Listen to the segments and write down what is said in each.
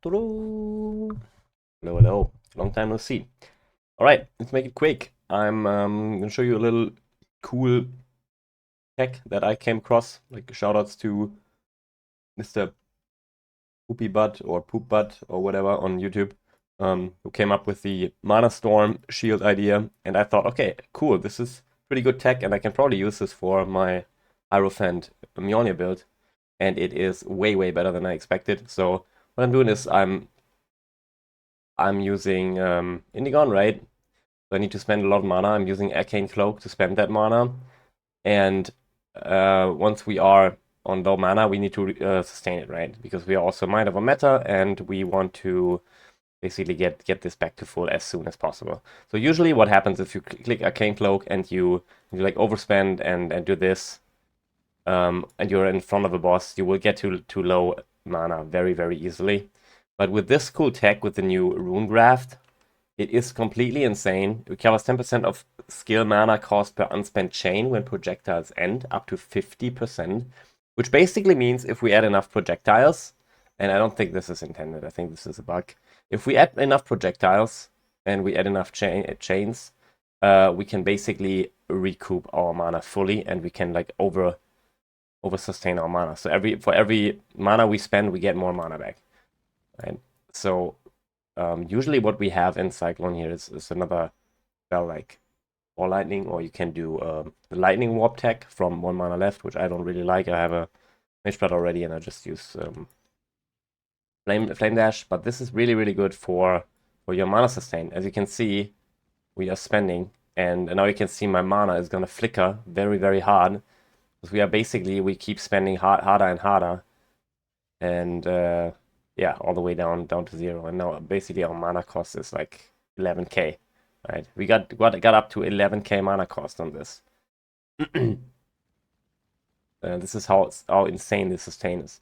Hello, hello. Long time no see. All right, let's make it quick. I'm gonna show you a little cool tech that I came across. Like shoutouts to Mr. Poopy Butt or Poop Butt or whatever on YouTube, who came up with the Mana Storm shield idea. And I thought, okay, cool. This is pretty good tech, and I can probably use this for my Hierophant Mjollnir build. And it is way, way better than I expected. So what I'm doing is I'm using Indigon, right? So I need to spend a lot of mana. I'm using Arcane Cloak to spend that mana. And once we are on low mana, we need to sustain it, right? Because we are also mind over matter, and we want to basically get this back to full as soon as possible. So usually what happens if you click Arcane Cloak and you like overspend and do this, and you're in front of a boss, you will get to low mana very, very easily. But with this cool tech, with the new Runegraft, it is completely insane. It covers 10% of skill mana cost per unspent chain when projectiles end, up to 50%. Which basically means if we add enough projectiles, and I don't think this is intended, I think this is a bug. If we add enough projectiles and we add enough chains, we can basically recoup our mana fully, and we can like over sustain our mana. So for every mana we spend, we get more mana back. Right? So usually what we have in Cyclone here is another spell like War Lightning, or you can do the Lightning Warp tech from 1 mana left, which I don't really like. I have a Mage Blood already, and I just use Flame Dash. But this is really, really good for your mana sustain. As you can see, we are spending, and now you can see my mana is gonna flicker very, very hard. Because we keep spending harder and harder. And yeah, all the way down to 0. And now basically our mana cost is like 11k, right? We got up to 11k mana cost on this. This is how insane the sustain is.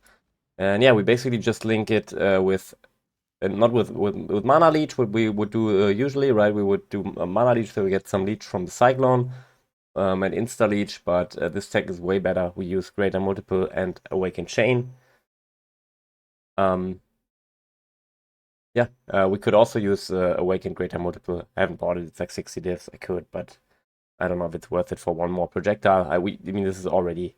And yeah, we basically just link it with not with mana leech, what we would do usually, right? We would do a mana leech, so we get some leech from the Cyclone, and insta leech, but this tech is way better. We use Greater Multiple and Awaken Chain. Yeah, we could also use Awaken Greater Multiple. I haven't bought it. It's like 60 divs. I could, but I don't know if it's worth it for one more projectile. I mean, this is already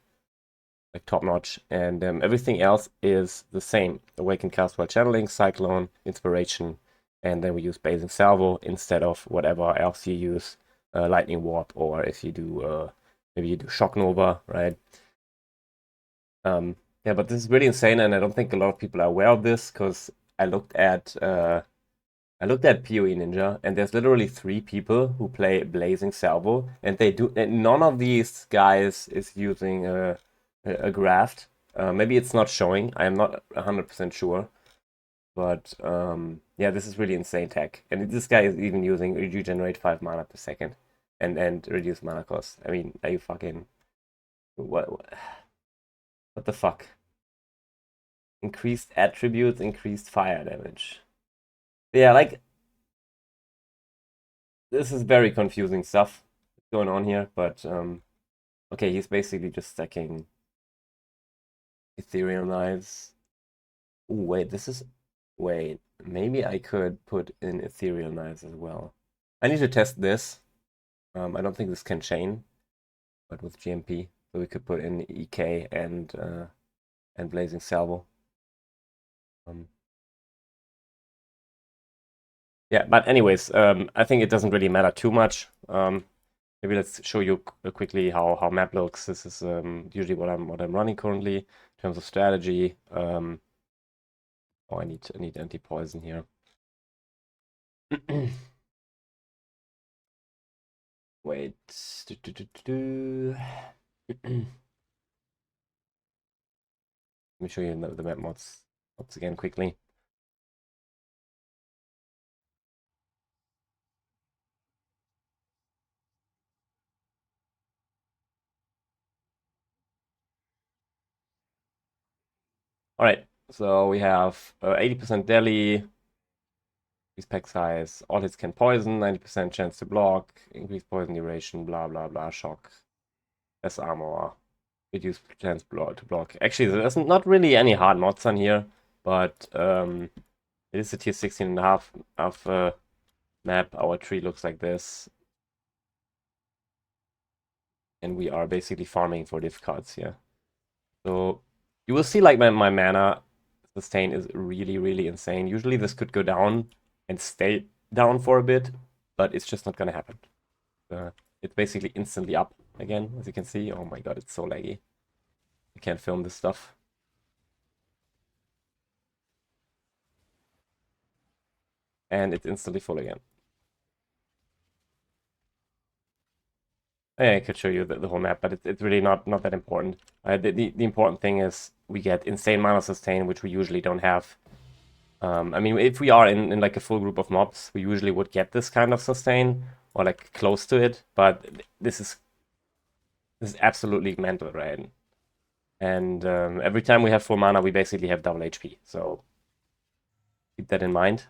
like top notch, and everything else is the same. Awaken Cast while channeling, Cyclone, Inspiration, and then we use Blazing Salvo instead of whatever else you use, Lightning Warp, or if you do maybe you do Shock Nova, right? Yeah, but this is really insane, and I don't think a lot of people are aware of this, because I looked at PoE Ninja, and there's literally 3 people who play Blazing Salvo, and none of these guys is using a graft. Maybe it's not showing. I am not 100% sure, but yeah, this is really insane tech. And this guy is even using regenerate 5 mana per second and reduce mana cost. I mean, are you fucking what the fuck? Increased attributes, increased fire damage. Yeah, like this is very confusing stuff going on here, but okay, he's basically just stacking ethereal knives. Ooh, wait, maybe I could put in ethereal knives as well. I need to test this. I don't think this can chain, but with GMP, so we could put in EK and Blazing Salvo. Yeah, but anyways, I think it doesn't really matter too much. Maybe let's show you quickly how map looks. This is usually what I'm running currently in terms of strategy. Oh, I need anti-poison here. Wait. Let me show you the map mods once again quickly. All right, so we have 80% deli, increased pack size, all hits can poison, 90% chance to block, increased poison duration, blah blah blah, shock, less armor, reduced chance to block. Actually, there's not really any hard mods on here, but It is a tier 16.5 of map. Our tree looks like this. And we are basically farming for diff cards here. So you will see like my mana sustain is really, really insane. Usually this could go down and stay down for a bit, but it's just not gonna happen. It's basically instantly up again, as you can see. Oh my god, it's so laggy. I can't film this stuff. And it's instantly full again. I could show you the whole map, but it's really not that important. The important thing is we get insane mana sustain, which we usually don't have. I mean, if we are in like a full group of mobs, we usually would get this kind of sustain, or like close to it, but this is absolutely mental, right? And every time we have full mana, we basically have double HP, so keep that in mind.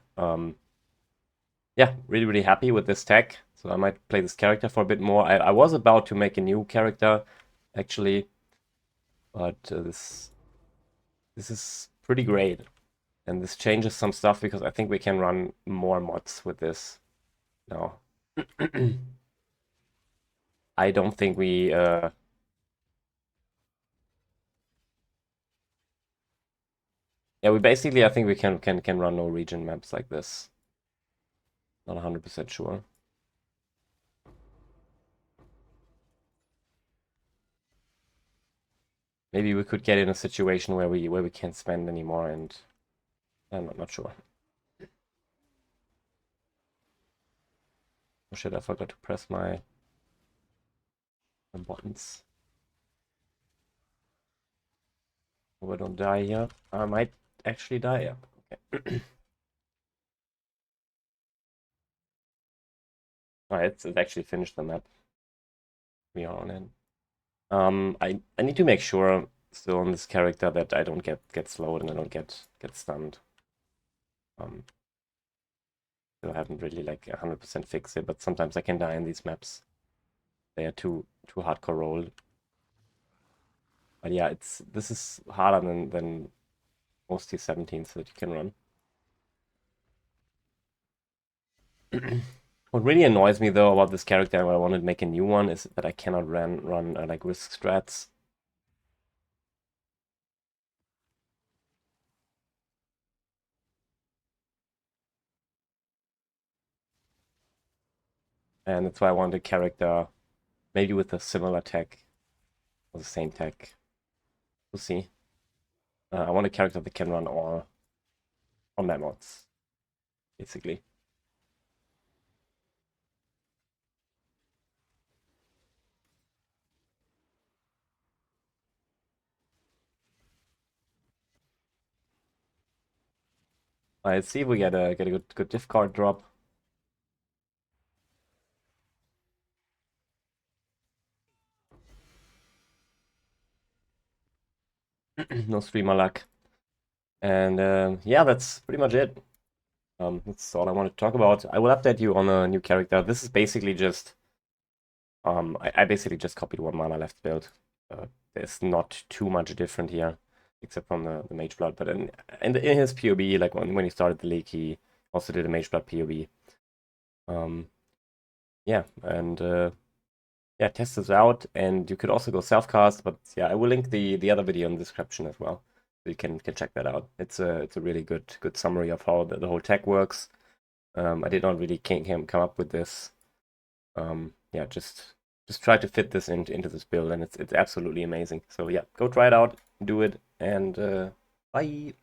Yeah, really, really happy with this tech. So I might play this character for a bit more. I was about to make a new character, actually, but this is pretty great. And this changes some stuff because I think we can run more mods with this now. I don't think we... Yeah, we basically, I think we can run no region maps like this. Not 100% sure. Maybe we could get in a situation where we can't spend anymore, and I'm not sure. Oh shit, I forgot to press my buttons. Hope I don't die here. I might actually die, yeah. Okay. Alright, it's actually finished the map. We are on it. I need to make sure still on this character that I don't get slowed and I don't get stunned. Still haven't really like 100% fixed it, but sometimes I can die in these maps. They are too hardcore rolled. But yeah, this is harder than most T17s that you can run. What really annoys me though about this character, and I want to make a new one, is that I cannot run like risk strats. And that's why I want a character maybe with a similar tech or the same tech. We'll see. I want a character that can run all map mods, basically. Let's see if we get a good diff card drop. No streamer luck. And yeah, that's pretty much it. That's all I wanted to talk about. I will update you on a new character. This is basically just I basically just copied one mana left build. There's not too much different here, except from the Mage Blood. But in his POB, like when he started the league, he also did a Mage Blood POB. Yeah, and yeah, test this out, and you could also go self-cast. But yeah, I will link the other video in the description as well, so you can check that out. It's a really good summary of how the whole tech works. I did not really come up with this. Yeah, just try to fit this into this build, and it's absolutely amazing. So yeah, go try it out, do it, and bye.